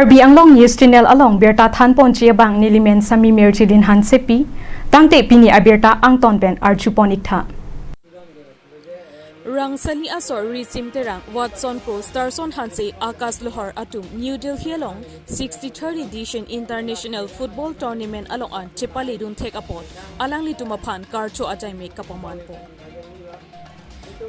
Karbi Anglong News Channel along Berta Than Ponchia Bang Nilimen Sami Merchilin Han Sepi Tangte Pini Aberta Angton Ben Archuponikta Rangsali Asor Risim Terang Watson Pro Starson Hanse Akas Lohar Atum New Delhi along 63rd edition International Football Tournament along an Chepali Dun Take Upon Alang Litumapan Karcho Ajaime Kapamanpo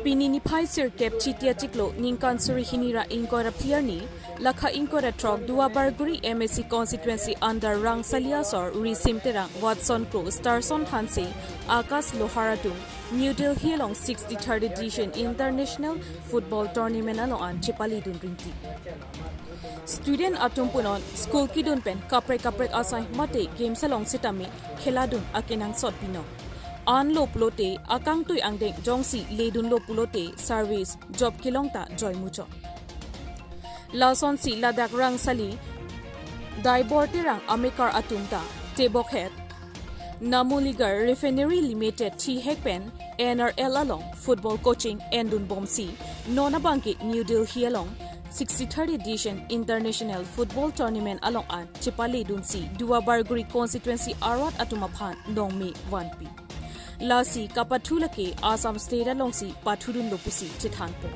Pini ni Pai Sir Kep Chitia Chiklo Ninkan Suri Hinira Inkora Pliarni Lakha Inkora Trok Dua Barguri MSC constituency under Rangsali Asor Risim Terang Watson Pro Starson Hanse Akas Loharatum New Delhi along 63rd edition International Football Tournament along an Chepali Dun Rinti Student atum punon school ki dun pen kaprek asai mate games along sitami kheladun akenang sot pino an lo pulote akang tui angdeng jongsi ledun lo pulote service job kilongta joy mucho lason si ladak rang sali daiborte rang amikar atumta tebok het namuligar refinery limited thi hekpen NRL along football coaching endun bomsi nona banki New Delhi along 63rd edition International Football Tournament along an Chepali Dunsi Dua Barguri constituency Arat Atumaphan Nongmi 1P Lasi Kapathulake Assam State alongsi Pathudun Lopusi Chithanpo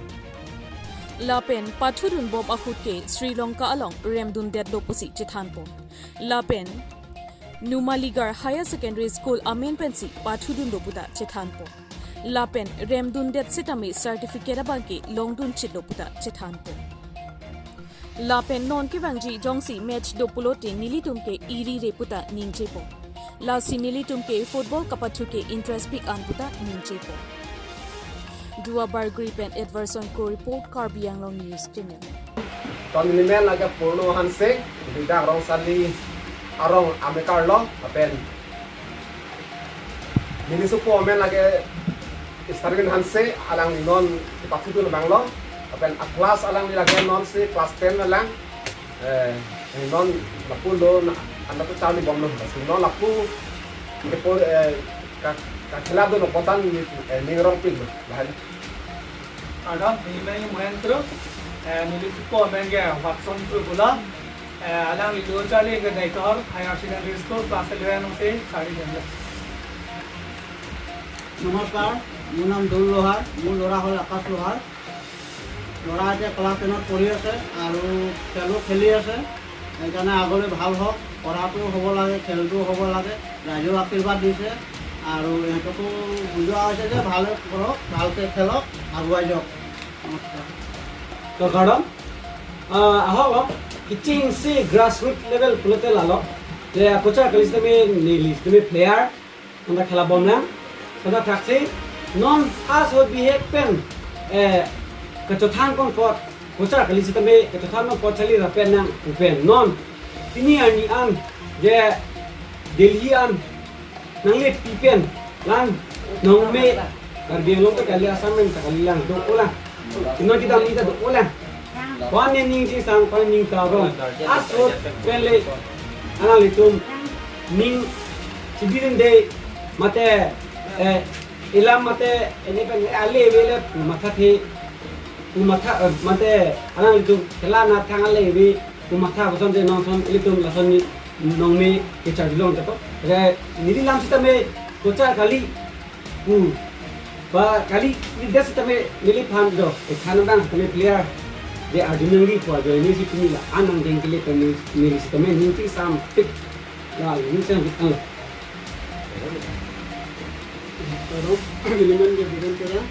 Lapen Pathudun Bob Akutke Sri Lanka along Remdun Det Lopusi Chithanpo Lapen Numaligar Higher Secondary School Amen Pensi Pathudun Loputa Chithanpo Lapen Remdun Det Sitami Certificate Banki Longdun Chitloputa Chithanpo Lapen non ke wangji jongsi match do pulote nilitum ke iri reputa ningchepo la si nilitum ke football kapathu ke interest pick anputa ningchepo Dua Barguri pen Edverson ko report Karbi Anglong News Channel ton nimen laga purno hanse bida rong sali arong amekar lo apen minisupo men laga stargin hanse alang non pathutu no banglo apen a class alang nilagyan non si class 10 na lang non lapu lo anda to chawli bomno so non lapu depo ka khilado no potan ni rong pig bahali ada ni mai moentro ni ko menge watson pro bola alang li do chale ke daitor higher secondary school class 11 se sari janga নমস্কাৰ মোৰ নাম দৌল লোহাৰ মোৰ ল'ৰা হ'ল আকাশ লোহাৰ ল'ৰা এতিয়া ক্লাছ 10ত পঢ়ি আছে আৰু খেলো খেলি আছে সেইকাৰণে আগলৈ ভাল হওক পঢ়াটো হ'ব লাগে খেলটো হ'ব লাগে ৰাইজেও আশীৰ্বাদ দিছে আৰু ইহঁতকো বুজোৱা হৈছে যে ভালে পঢ়ক ভালকৈ খেলক আগুৱাই যাওক নমস্কাৰ তো কাৰণ আহক কিচিং সি গ্ৰাসৰুট লেভেল পুলতে লালো যে কোচা কলিস তুমি প্লেয়াৰ আমরা খেলা বমনা sada taksi non as ho behave pen kecothan kon pot kocha kali sitame kecothan no pot chali rapen nang upen non tini ani an je Delhi an nanglet pipen lang nongme karbi long ka kali assignment kali lang do ulang ino kita minta do ulang wan ning ji sang pan ning ta ro as ho pele analitum ning sibirin de mate ilam mate ini kan ale vele matha the matha mate anang itu kela na thang ale vi matha boson je non son ilitum lason ni nongme ke charjilong tapo re niri lam sitame kocha kali ba kali ni des sitame nili phan do khana dang sitame player de ordinary for the university ni la anang deng kile kan ni sitame ninti sam tik la ni sen আৰু element के begin करा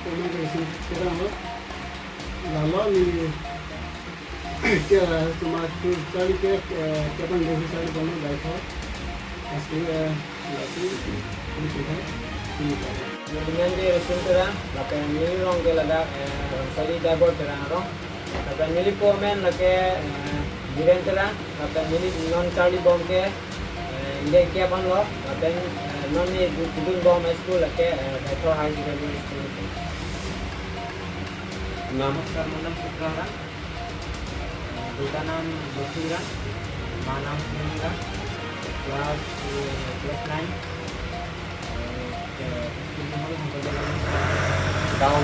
कोना के करा हो लालो नि क्या तुम्हारे साड़ी के केपन देसी साड़ी बनो बैठो असली लाती निकला dengan dia sentera lapan mili rong ke lada sali dabor terang rong lapan mili komen lake biren terang lapan mili non charli bom ke ile kia ban lo lapan non ni dudun bom school lake metro high secondary school namaskar manam sukrara buta nam Bosira manam Singa class 9 down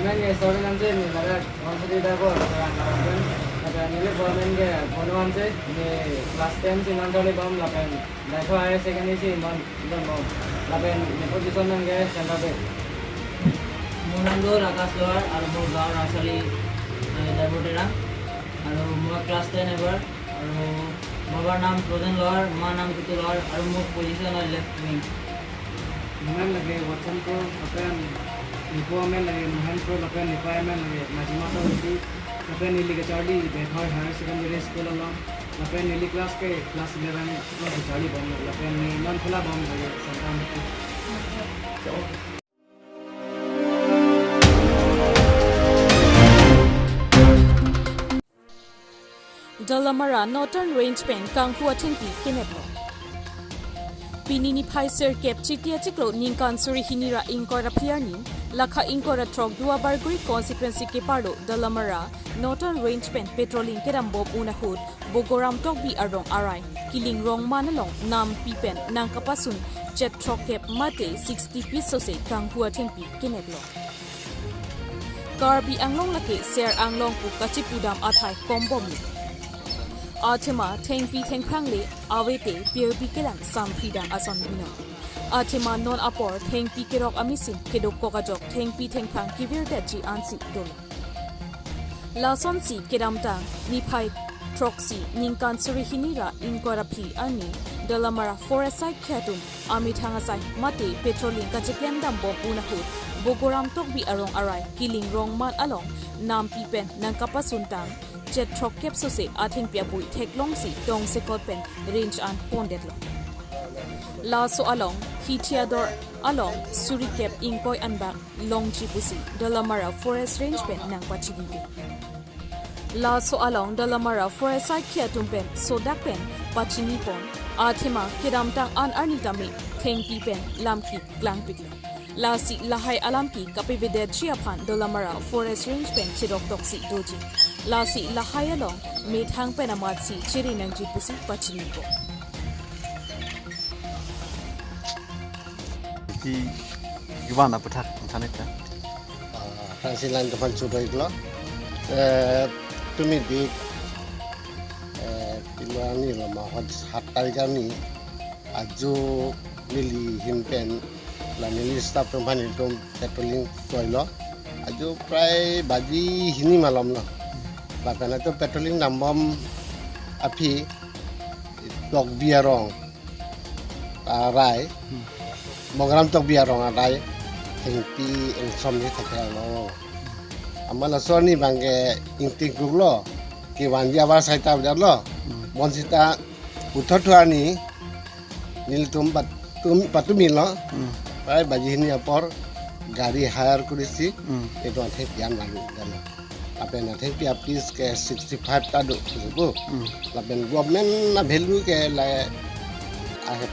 Memang ya soalnya nanti nih ada orang cerita kok ada nilai government ke bonuan sih ini kelas 10 sih nanti oleh bom lapen naik ke air second sih mon bom lapen ini position nang ke center back Munando Rakas Lower আর মোৰ গাঁৱৰ ৰাসালি ডাইভৰ্টেৰা আৰু মই class 10 এবাৰ আৰু বাবাৰ নাম প্ৰজন লোৱাৰ মাৰ নাম কুতু লোৱাৰ আৰু মোৰ পজিশ্যন হয় left wing Memang lagi Watson Pro lapen nipo men lagi Mohan Pro lapen nipa men lagi Najima to itu lapen nili ke Charlie Bethor Higher Secondary School along lapen nili class ke class 11 class Charlie bom lapen ni non khula bom lagi santam so Dalamara Northern Range Pen Kang Hua Thinpi Kineblo Pinini Pfizer Kep Chitia Chiklo Ninkan Suri Hinira Inkora Piani Lakha Inkora Trok Dua Barguri Constituency Kepardo Dalamara Northern Range Pen Petrolin Kerambo Unahud Bogoram Tokbi Arong Arai Kiling Rong Manalong Nam Pipen Nangkapasun Jet Trok Kep Mate 60 Pisose Kang Hua Thinpi Kineblo Garbi Anglong Lake Ser Anglong Pu Kachipudam Athai Kombom Athema Thengpi Thengkrangli Awete Pierpi Kelang Sampidang Ason Bino Athema Non Apor Thengpi Kerok Amisin Kedok Kokajok Thengpi Thengkrang Kivir Deji Ansi Dolo Lason Si Kedamtang Nipai Troxi Ninkan Surihinira Inkorapi Ani Dalamara Forest Side Khatum Amithangasai Mate Petrolin Kachekem Dambom Unahut Bogoram Tokbi Arong Arai Kiling Rong Man Along Nam Pipen Nangkapasuntang Jet Trok Kep Sose Athing Piabui Theklong Si Dong Sekot Pen Range An Pondetlo La So Along Hitiador Along Suri Kep Inkoi Anbak Long Chipusi Dalamara Forest Range Pen Nang Pachigige La So Along Dalamara Forest Side Kiatum Pen Sodak Pen Pachini Pon Athema Kedamtang An Arnitame Thengpi Pen Lamki Klang Piklo Lasi Lahai Alamki Kapivide Chiapan Dalamara Forest Range Pen Chidok Toksi Doji Lasi Lahai Along Methang Penamatsi Chiri Nangji Pusi Pachinipo Di gimana petak sana kan? Hasilan depan sudah itu loh. Tumi di piluan ni lah mahal hatai kami aju mili himpen lah mili staff tempat itu petrolling toilet aju pray baji hini malam lah. Bahkan itu petrolling nambam api dog biarong arai Mogram tok biarong arai hengpi engsom ni tekel lo amala soni bangke inting guglo ki wanja ba saita bar lo monsita uthotuani niltum patumil lo pai baji ni apor gari hire kurisi itu ante pian lalu dan apen ante pia pis ke 65 tadu bu lapen government na value ke la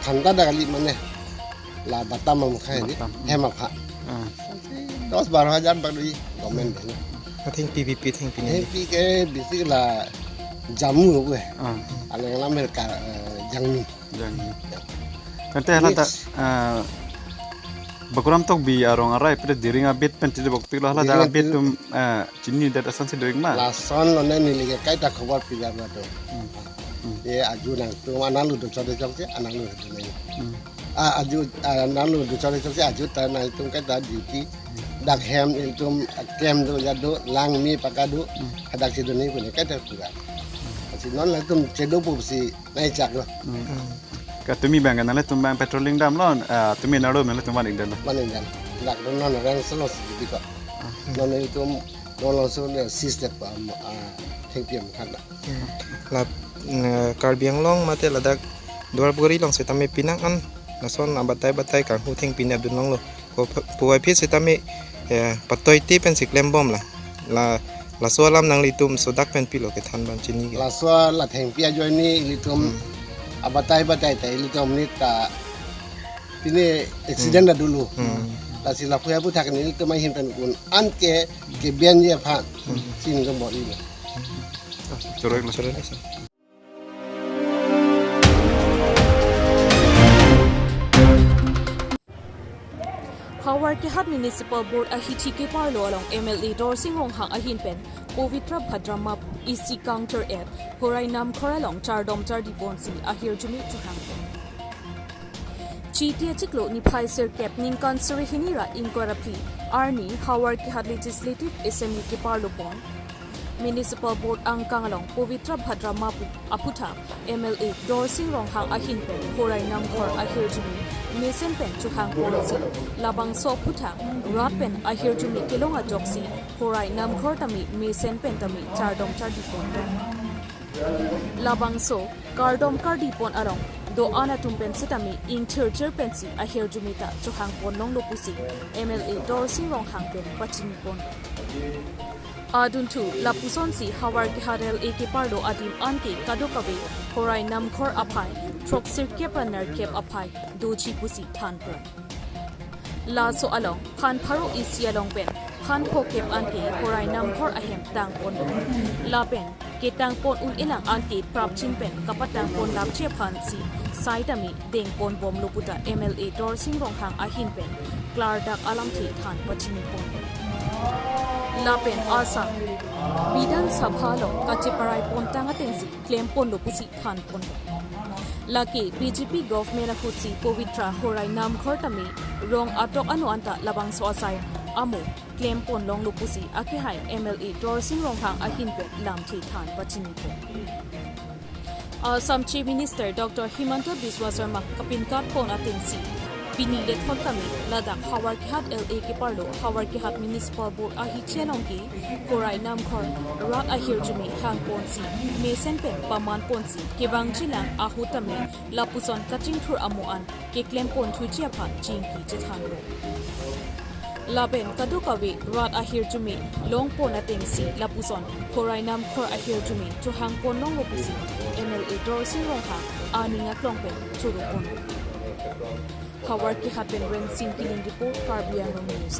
thanda dali mane la batam mukha ni hema kha 10-12,000 bagi government ni Think PPP think PPP ke bisi la jamu gue ala ngala mereka jangni Kante halata Bakuram tok bi arong arai pada diring abit pen tidak bok pilo hala dalam bit tum cini dat asan si doing ma lason lo ni liga kai tak khabar pijar na to ye aju nang tu analu do chode chok analu do nai aju analu do chode chok aju ta nai tum kai ta duty dak hem iltum kem do jado lang mi pakadu adak si do ni pun kai ta pura si non la tum cedo pu si nai chak lo Katumi bang kan tum bang petrolling dam lo tumi nado mele tum bang dan manin dan dak do non rang selo si di ko non iltum non so ne system pa thengpiam khana la Karbiang long mate ladak dual bugari long setame pinang an nason abatai kang hu theng pinap dun long lo ko puai phi setame patoi ti pen siklem bom la so lam nang litum sodak pen pilo ke than ban chini la so la theng pia joy ni litum abatai tai litum ni ta ini accident dah dulu la sila puya pu thak ni litum mai him pen kun an ke bian ye pha sin ko bo ni Sorry lah Howard Kehat Municipal Board ahichi ke parlo along MLA Dorsing Ronghang ahin pen Povitra Bhadramap EC Counter App Horai Nam Khoralong Chardom Chardiponsi ahir jumi chuhang Chitia Chiklo ni Pfizer Capning Kansuri Hinira Inkorapi Arni Howard Kehat Legislative Assembly ke parlo pon Municipal Board ang kangalong Povitra Bhadramapu Aputa MLA Dorsing Ronghang ahin pen Horai Nam Khor ahir jumi Mesen pen chuhang ponsi labang so puta rat pen ahir jumi kilonga joksi Horai Nam Khor tami mesen pen tami chardom chardipon labang so kardom kardipon arong do ana tumpen sitami ing churcher pensi ahir jumi ta chuhang pon long lopusi MLA Dorsing Ronghang pen pachini pon Adun tu lapuson si Howard Kehat LA parlo adim anke kadokabe Horai Nam Khor apai Trok Sirkep Anar Kep apai dochi pusi thanpo La so along Phan Pharo isi along pen Phan Phokep anke Horai Nam Khor ahem tang pon La pen ke tang pon un ilang anke prapchin pen kapatang pon lap che phan si saitami deng pon bom loputa MLA Dorsing Ronghang ahin pen Clardak alam thi than pachini pon Lapen Asa Bidan Sabhalo Kachiparai Pontanga Tensi Claim Pon Lopusi Than Pon Laki BJP Government Hutsi Povitra Horai Nam Khortami Rong Atok Anu Anta Labang Soasai Amo Claim Pon Long Lopusi Akihai MLA Dorsing Ronghang Ahin Pet Lam Thi Than Pachini Pon Assam Chief Minister Dr. Himanta Biswa Sarma Kapinkat Pon Atensi Pini Lethon Tami Ladakh Howard Kehat LA ke parlo Howard Kehat Municipal Board ahi chenong ki Horai Nam Khor rak ahir jumi hang ponsi mesen pen paman ponsi kewang chilang ahu tami lapuson kaching thur amuan ke claim pon thu chia pha jing ki chethan ro Laben kadukawi rat ahir jumi long pon atengsi lapuson Horai Nam Khor ahir jumi chu hang pon long lopusi MLA Dorsing Ronghang aninga klongpen churu pon Howard Kehat pen ren sim killing report Carbian News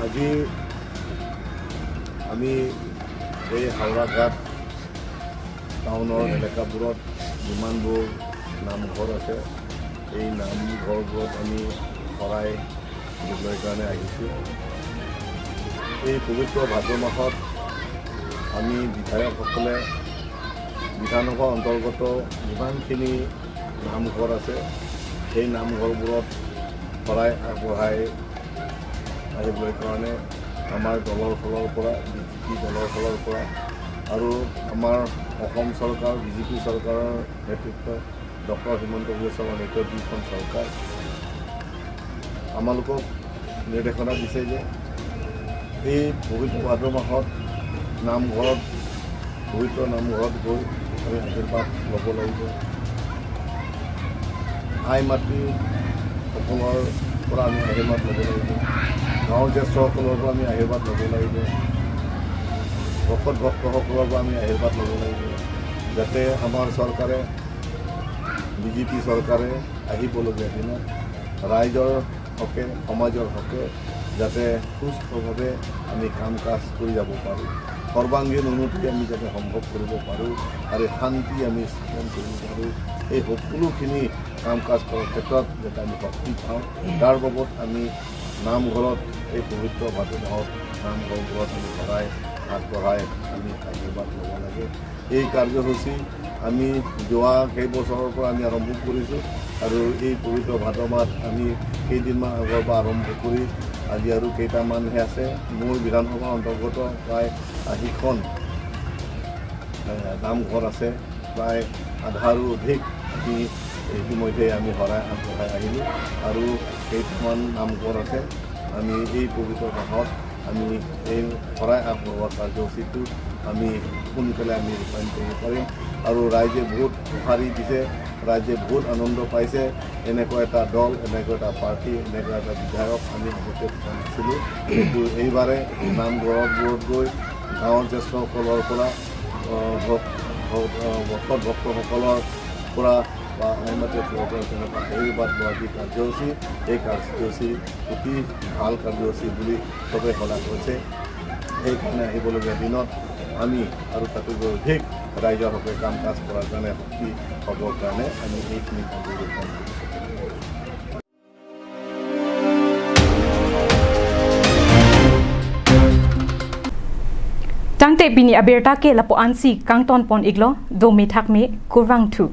আজি আমি এই হাওড়াঘাট টাউনৰ এলেকাবোৰত যিমানবোৰ নামঘৰ আছে এই নামঘৰবোৰত আমি শৰাই দিবলৈ কাৰণে আহিছোঁ এই পবিত্ৰ ভাদ মাহত আমি বিধায়কসকলে বিধানসভা অন্তৰ্গত যিমানখিনি নামঘৰ আছে সেই নামঘৰবোৰত শৰাই আগবঢ়াই আহিবলৈ কাৰণে আমাৰ দলৰ ফালৰ পৰা বিজেপি দলৰ ফালৰ পৰা আৰু আমাৰ অসম চৰকাৰ বিজেপি চৰকাৰৰ নেতৃত্বত ডক্টৰ হিমন্ত বিশ্ব শৰ্মাৰ নেতৃত্বত যিখন চৰকাৰ আমালোকক নিৰ্দেশনা দিছে যে এই পবিত্ৰ ভাদ মাহত নামঘৰত পবিত্ৰ নামঘৰত গৈ আমি আশীৰ্বাদ ল'ব লাগিব আই মাতৃসকলৰ পৰা আমি আশীৰ্বাদ ল'ব লাগিব গাঁৱৰ জ্যেষ্ঠসকলৰ পৰা আমি আশীৰ্বাদ ল'ব লাগিব ভকত ভক্তসকলৰ পৰা আমি আশীৰ্বাদ ল'ব লাগিব যাতে আমাৰ চৰকাৰে বিজেপি চৰকাৰে আহিবলগীয়া দিনত ৰাইজৰ হকে সমাজৰ হকে যাতে সুস্থভাৱে আমি কাম কাজ কৰি যাব পাৰোঁ সৰ্বাংগীন উন্নতি আমি যাতে সম্ভৱ কৰিব পাৰোঁ আৰু শান্তি আমি স্থাপন কৰিব পাৰোঁ এই সকলোখিনি কাম কাজ কৰাৰ ক্ষেত্ৰত যাতে আমি শক্তি পাওঁ তাৰ বাবদ আমি নামঘৰত এই পবিত্ৰ ভাদ মাহত নামঘৰবোৰত আমি শৰাই আগবঢ়াই আমি আশীৰ্বাদ ল'ব লাগে এই কাৰ্যসূচী আমি যোৱা কেইবছৰৰ পৰা আমি আৰম্ভ কৰিছোঁ আৰু এই পবিত্ৰ ভাদ মাহত আমি কেইদিনমান আগৰ পৰা আৰম্ভ কৰি আজি আৰু কেইটামানহে আছে মোৰ বিধানসভাৰ অন্তৰ্গত প্ৰায় 80খন নামঘৰ আছে প্ৰায় আধাৰো অধিক আমি ইতিমধ্যে আমি শৰাই আগবঢ়াই আহিলোঁ আৰু কেইটামান নামঘৰ আছে আমি এই পবিত্ৰ মাহত আমি এই শৰাই আগবঢ়োৱা কাৰ্যসূচীটো আমি সোনকালে আমি ৰূপায়ণ কৰিব পাৰিম আৰু ৰাইজে বহুত সঁহাৰি দিছে ৰাইজে বহুত আনন্দ পাইছে এনেকুৱা এটা দল এনেকুৱা এটা পাৰ্টি এনেকুৱা এটা বিধায়ক আমি আগতে পোৱা নাছিলোঁ কিন্তু এইবাৰে নামঘৰবোৰত গৈ গাঁৱৰ জ্যেষ্ঠসকলৰ পৰা ভকত ভক্তসকলৰ পৰা বা আইনমতে তেনেকুৱা আশীৰ্বাদ লোৱা যি কাৰ্যসূচী এই কাৰ্যসূচী অতি ভাল কাৰ্যসূচী বুলি চবে সলাগ কৰিছে সেইকাৰণে আহিবলগীয়া দিনত আমি আৰু তাতোকৈ অধিক ৰাইজৰ হকে কাম কাজ কৰাৰ কাৰণে শক্তি হ'বৰ কাৰণে আমি এইখিনি কাম কৰিব Tangte bini aberta ke lapo ansi kang ton pon iglo do me thak me kurwang thu